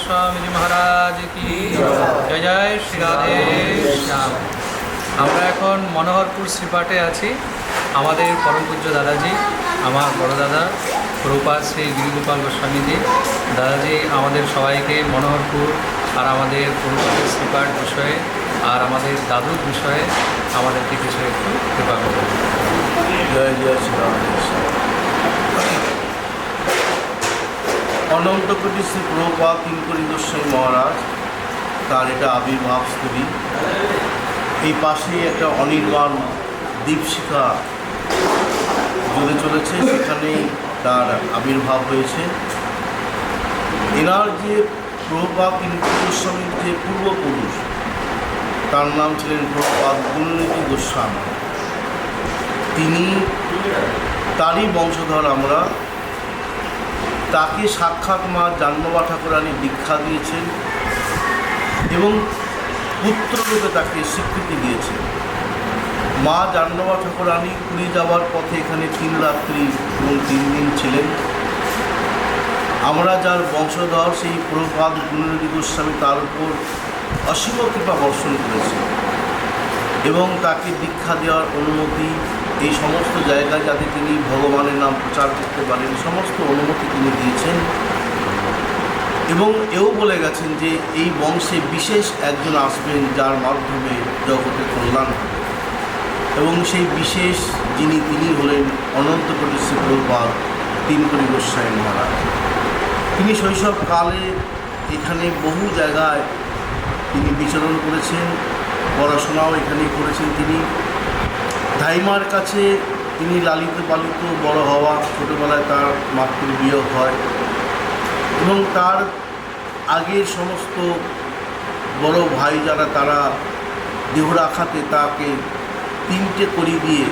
गोस्वामी जी महाराज की जय जय श्री राधे श्याम। আমরা এখন মনোহরপুর শ্রীপাঠে আছি। আমাদের পরম পূজ্য দাদাজি, আমার বড় দাদা প্রভুপাদ শ্রী গিরিগোপাল গোস্বামীজি দাদাজি আমাদের সবাইকে মনোহরপুর আর আমাদের প্রভুপাদের শ্রীপাঠ বিষয়ে আর আমাদের দাদুর বিষয়ে আমাদেরকে কিছু একটু কৃপা করবেন। জয় জয় শ্রীরাম। অনন্ত কোটি শ্রী প্রভুপাদ কিঙ্করী গোস্বামী মহারাজ, তার এটা আবির্ভাব স্থলী। এই পাশেই একটা অনির্বাণ দীপশিখা জ্বলে চলেছে, সেখানেই তার আবির্ভাব হয়েছে। এনার যে প্রভুপাদ কিঙ্করী গোস্বামীর যে পূর্বপুরুষ, তার নাম ছিলেন প্রভুপাদ গুণনিধি গোস্বামী। তিনি তারই বংশধর আমরা। তাকে সাক্ষাৎ মা জাহ্নবী ঠাকুরানী দীক্ষা দিয়েছেন এবং পুত্ররূপে তাকে স্বীকৃতি দিয়েছেন। মা জাহ্নবী ঠাকুরানী পুরী যাওয়ার পথে এখানে 3 রাত্রি এবং 3 দিন ছিলেন। আমরা যার বংশধর সেই প্রভুপাদ গুণনিধি গোস্বামী তার উপর অসীম কৃপা বর্ষণ করেছে এবং তাকে দীক্ষা দেওয়ার অনুমতি, এই সমস্ত জায়গায় যাতে তিনি ভগবানের নাম প্রচার করতে পারেন সমস্ত অনুমতি তিনি দিয়েছেন এবং এও বলে গেছেন যে এই বংশে বিশেষ একজন আসবেন যার মাধ্যমে জগতের কল্যাণ হবে এবং সেই বিশেষ তিনি হলেন অনন্ত কোটি শ্রী প্রভুপাদ কিঙ্করী গোস্বামী মহারাজ। তিনি শৈশবকালে এখানে বহু জায়গায় তিনি বিচরণ করেছেন, পড়াশোনাও এখানেই করেছেন। তিনি ধাইমার কাছে তিনি লালিত পালিত বড় হওয়া, ছোটোবেলায় তার মাতৃ বিয়োগ হয় এবং তার আগের সমস্ত বড় ভাই যারা তারা দেহ রাখাতে তাকে 3টে কড়ি দিয়ে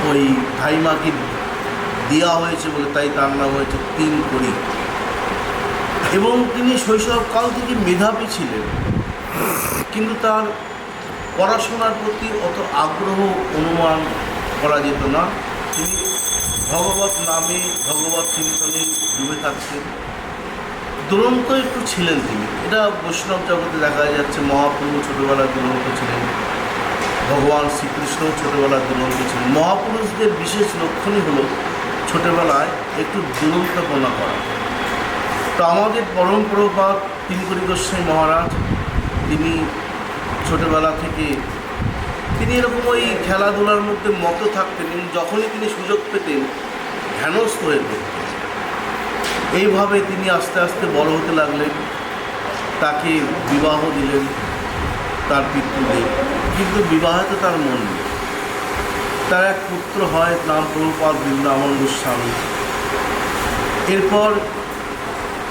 ওই ধাইমাকে দেওয়া হয়েছে বলে তাই তার নাম হয়েছে 3 কড়ি। এবং তিনি শৈশবকাল থেকে মেধাবী ছিলেন, কিন্তু তার পড়াশোনার প্রতি অত আগ্রহ অনুমান করা যেত না। তিনি ভগবত নামে ভগবত চিন্তনে ডুবে থাকতেন। দুরন্ত একটু ছিলেন তিনি, এটা বৈষ্ণব জগতে দেখা যাচ্ছে। মহাপ্রভু ছোটোবেলায় দুরন্ত ছিলেন, ভগবান শ্রীকৃষ্ণ ছোটোবেলায় দুরন্ত ছিলেন। মহাপুরুষদের বিশেষ লক্ষণই হলো ছোটোবেলায় একটু দুরন্তপনা করা। তো আমাদের পরম প্রভুপাদ কিঙ্করী গোস্বামী মহারাজ তিনি ছোটোবেলা থেকে তিনি এরকম ওই খেলাধুলার মধ্যে মত থাকতেন এবং যখনই তিনি সুযোগ পেতেন ধ্যানস্থ হয়ে পড়তেন। এইভাবে তিনি আস্তে আস্তে বড় হতে লাগলেন। তাকে বিবাহ দিলেন তার পিতৃদেব, কিন্তু বিবাহে তো তার মন নেই। তার এক পুত্র হয়, নাম প্রভুপাদ বৃন্দাবন গোস্বামী। এরপর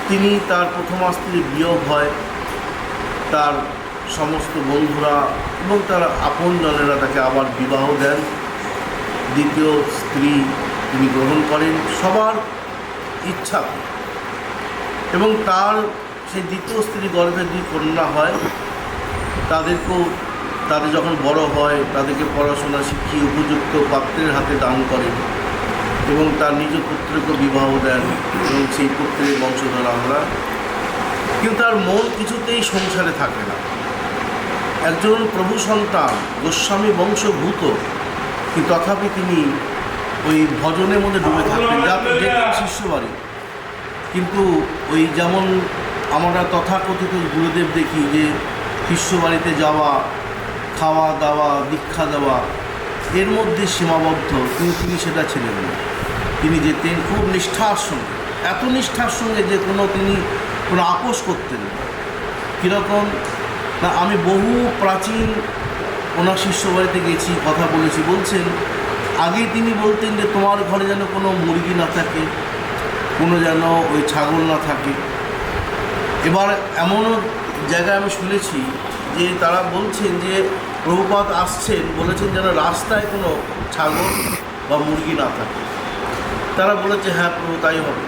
তিনি তার প্রথমা স্ত্রীর বিয়োগ হয়, তার সমস্ত বন্ধুরা এবং তার আপনজনেরা তাকে আবার বিবাহ দেন। দ্বিতীয় স্ত্রী তিনি গ্রহণ করেন সবার ইচ্ছা এবং তার সেই দ্বিতীয় স্ত্রী গর্ভে 2 কন্যা হয়। তাদের যখন বড় হয় তাদেরকে পড়াশোনা শিখিয়ে উপযুক্ত পাত্রের হাতে দান করেন এবং তার নিজ পুত্রকে বিবাহ দেন এবং সেই পুত্রের বংশধর আমরা। কিন্তু তার মন কিছুতেই সংসারে থাকে না। একজন প্রভু সন্তান, গোস্বামী বংশভূত, কিন্তু তথাপি তিনি ওই ভজনের মধ্যে ডুবে থাকতেন। যেতেন শিষ্য বাড়ি, কিন্তু ওই যেমন আমরা তথাকথিত গুরুদেব দেখি যে শিষ্য বাড়িতে যাওয়া, খাওয়া দাওয়া, দীক্ষা দেওয়া এর মধ্যে সীমাবদ্ধ, কিন্তু তিনি সেটা ছিলেন না। তিনি যেতেন খুব নিষ্ঠার সঙ্গে, এত নিষ্ঠার সঙ্গে যে তিনি কোনো আপোষ করতেন না। কীরকম না, আমি বহু প্রাচীন ওনার শিষ্য বাড়িতে গেছি, কথা বলেছি। বলছেন আগেই তিনি বলতেন যে তোমার ঘরে যেন কোনো মুরগি না থাকে, কোনো যেন ওই ছাগল না থাকে। এবার এমনও জায়গায় আমি শুনেছি যে তারা বলছেন যে প্রভুপাদ আসছেন, বলেছেন যেন রাস্তায় কোনো ছাগল বা মুরগি না থাকে। তারা বলেছে হ্যাঁ প্রভু তাই হবে,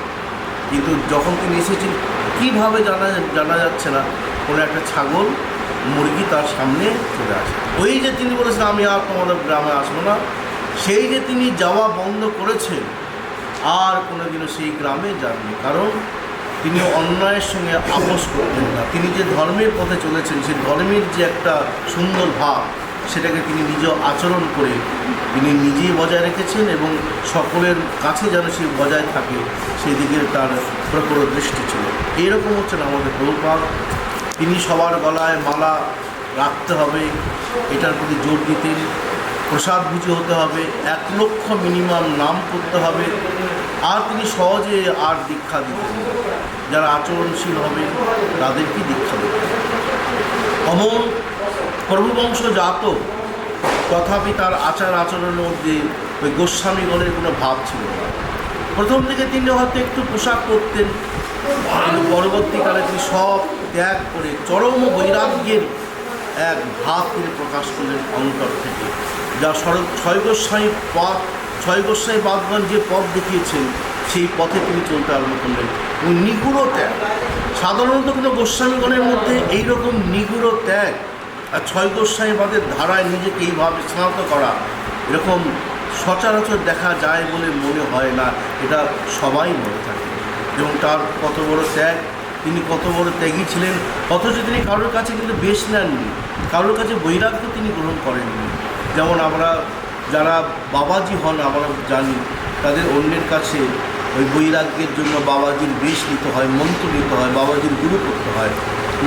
কিন্তু যখন তিনি এসেছেন কীভাবে জানা যাচ্ছে না, কোনো একটা ছাগল মুরগি তার সামনে চলে আসে। ওই যে তিনি বলেছেন আমি আর তোমাদের গ্রামে আসবো না, সেই যে তিনি যাওয়া বন্ধ করেছেন আর কোনোদিনও সেই গ্রামে যাননি। কারণ তিনি অন্যায়ের সঙ্গে আপোষ করতেন না। তিনি যে ধর্মের পথে চলেছেন, সেই ধর্মের যে একটা সুন্দর ভাব, সেটাকে তিনি নিজ আচরণ করে তিনি নিজেই বজায় রেখেছেন এবং সকলের কাছে যেন সে বজায় থাকে সেই দিকে তার প্রখর দৃষ্টি ছিল। এইরকম হচ্ছেন আমাদের প্রভুপাদ। তিনি সবার গলায় মালা রাখতে হবে এটার প্রতি জোর দিতেন। প্রসাদ বুঝে হতে হবে, 1 লক্ষ মিনিমাম নাম করতে হবে। আর তিনি সহজে আর দীক্ষা দিতেন, যারা আচরণশীল হবে তাদেরকে দীক্ষা দিতেন। অমন প্রভুবংশজাত, তথাপি তার আচার আচরণের মধ্যে ওই গোস্বামীগণের কোনো ভাব ছিল না। প্রথম দিকে তিনি হয়তো একটু পোশাক করতেন, কিন্তু পরবর্তীকালে তিনি সব ত্যাগ করে চরম বৈরাগ্যের এক ভাব তিনি প্রকাশ করলেন অন্তর থেকে। যা ছয় গোস্বামী বাদগণ যে পথ দেখিয়েছেন সেই পথে তিনি চলতে আরম্ভ করলেন। এবং নিগুড় ত্যাগ, সাধারণত কোনো গোস্বামীগণের মধ্যে এইরকম নিগুড় ত্যাগ আর 6 গোস্বামীবাদের ধারায় নিজেকে এইভাবে স্নাত করা এরকম সচরাচর দেখা যায় বলে মনে হয় না। এটা সবাই মনে থাকে। এবং তার কত বড় ত্যাগ, তিনি কত বড় ত্যাগী ছিলেন। অথচ তিনি কারোর কাছে কিন্তু বেশ নেননি, কারোর কাছে বৈরাগ্য তিনি গ্রহণ করেননি। যেমন আমরা যারা বাবাজি হন আমরা জানি, তাদের অন্যের কাছে ওই বৈরাগ্যের জন্য বাবাজির বেশ নিতে হয়, মন্ত্র নিতে হয়, বাবাজির গুরু করতে হয়।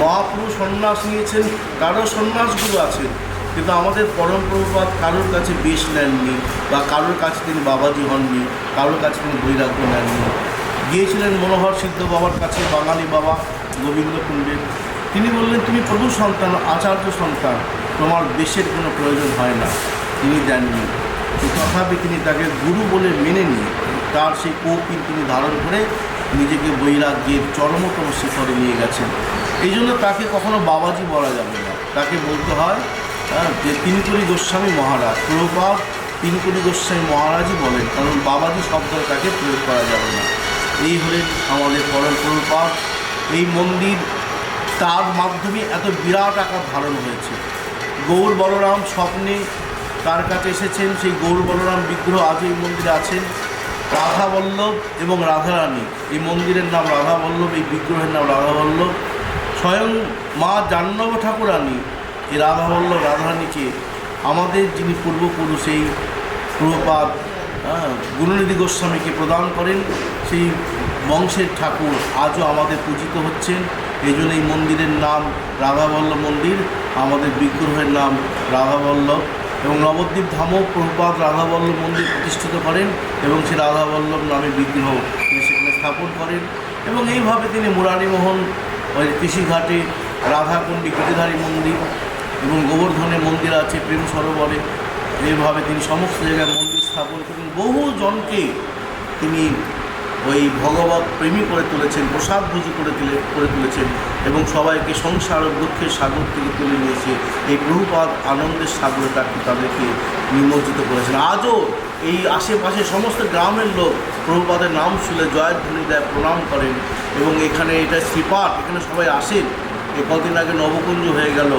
মহাপুরুষ সন্ন্যাস নিয়েছেন, কারো সন্ন্যাস গুরু আছেন, কিন্তু আমাদের পরম প্রভুপাদ কারোর কাছে বেশ নেননি বা কারোর কাছে তিনি বাবাজি হননি, কারোর কাছে তিনি বৈরাগ্য নেননি। গিয়েছিলেন মনোহর সিদ্ধ বাবার কাছে, বাঙালি বাবা গোবিন্দকুণ্ডের। তিনি বললেন, তুমি প্রভু সন্তান, আচার্য সন্তান, তোমার বেশের কোনো প্রয়োজন হয় না। তিনি দেননি, তথাপি তিনি তাকে গুরু বলে মেনে নিয়ে তার সেই কৌপিন তিনি ধারণ করে নিজেকে বৈরাগ্যের চরমতম শিখরে নিয়ে গেছেন। এই জন্য তাকে কখনো বাবাজি বলা যাবে না, তাকে বলতে হয় যে তিনকড়ি গোস্বামী মহারাজ। প্রভুপাদ তিনকড়ি গোস্বামী মহারাজই বলেন, কারণ বাবাজি শব্দটা তাকে প্রয়োগ করা যাবে না। এই হলেন আমাদের পরম প্রভুপাদ। এই মন্দির তার মাধ্যমে এত বিরাট আকার ধারণ হয়েছে। গৌর বলরাম স্বপ্নে তার কাছে এসেছেন, সেই গৌর বলরাম বিগ্রহ আজ এই মন্দিরে আছেন। রাধা বল্লভ এবং রাধারানী, এই মন্দিরের নাম রাধা বল্লভ, এই বিগ্রহের নাম রাধা বল্লভ। স্বয়ং মা জাহ্নব ঠাকুরানী এই রাধা বল্লভ রাধারানীকে আমাদের যিনি পূর্বপুরুষ এই প্রভুপাদ গুণনিধি গোস্বামীকে প্রদান করেন, সেই বংশের ঠাকুর আজও আমাদের পূজিত হচ্ছেন। এই জন্য এই মন্দিরের নাম রাধাবল্লভ মন্দির, আমাদের বিগ্রহের নাম রাধাবল্লভ। এবং নবদ্বীপ ধামও প্রভুপাদ রাধাবল্লভ মন্দির প্রতিষ্ঠিত করেন এবং সেই রাধাবল্লভ নামে বিগ্রহ তিনি সেখানে স্থাপন করেন। এবং এইভাবে তিনি মুরারীমোহন ওই কৃষিঘাটে রাধাকুণ্ডী গিরিধারী মন্দির এবং গোবর্ধনে মন্দির আছে প্রেম সরোবরে, এইভাবে তিনি সমস্ত জায়গায় মন্দির স্থাপন করেন। বহু জনকে তিনি ওই ভগবত প্রেমী করে তুলেছেন, প্রসাদ ভুজি করে তুলেছেন এবং সবাইকে সংসার ও দুঃখের সাগর থেকে তুলে নিয়েছে। এই প্রভুপাদ আনন্দের সাগরে তাদেরকে নিমজ্জিত করেছেন। আজও এই আশেপাশে সমস্ত গ্রামের লোক প্রভুপাদের নাম শুনে জয়ধ্বনি দেয়, প্রণাম করেন। এবং এখানে এটা শ্রীপাঠ, এখানে সবাই আসেন। এই কদিন আগে নবকুঞ্জ হয়ে গেল,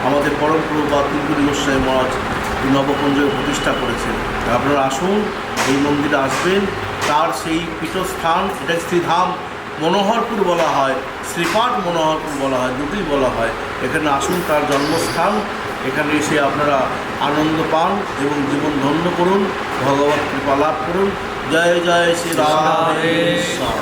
আমাদের পরম প্রভুপাদ তিনকড়ি গোস্বামী মহারাজ এই নবকুঞ্জকে প্রতিষ্ঠা করেছেন। আপনারা আসুন, এই মন্দিরে আসবেন। তার সেই পীঠস্থান, এটা শ্রীধাম মনোহরপুর বলা হয়, শ্রীপাঠ মনোহরপুর বলা হয়, দুটোই বলা হয়। এখানে আসুন, তার জন্মস্থান। এখানে এসে আপনারা আনন্দ পান এবং জীবন ধন্য করুন, ভগবত কৃপা লাভ করুন। জয় জয় শ্রী রাধে শ্যাম।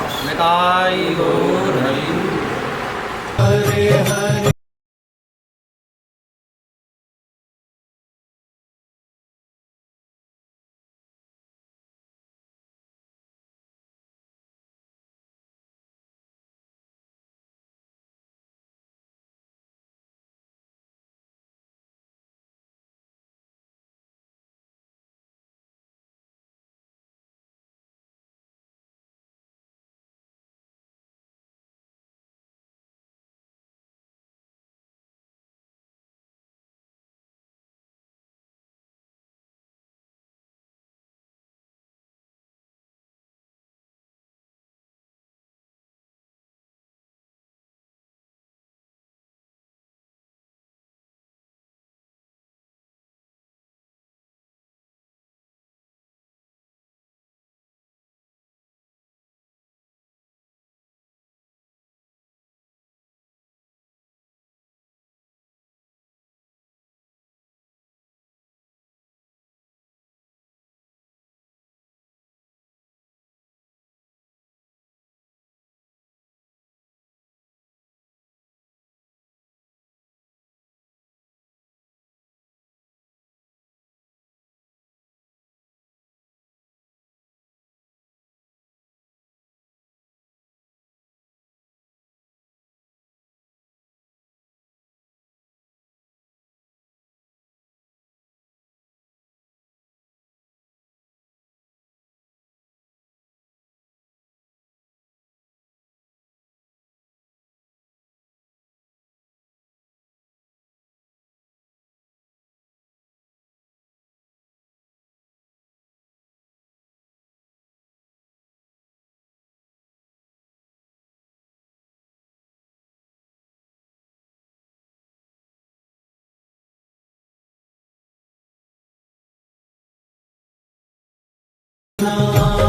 Namo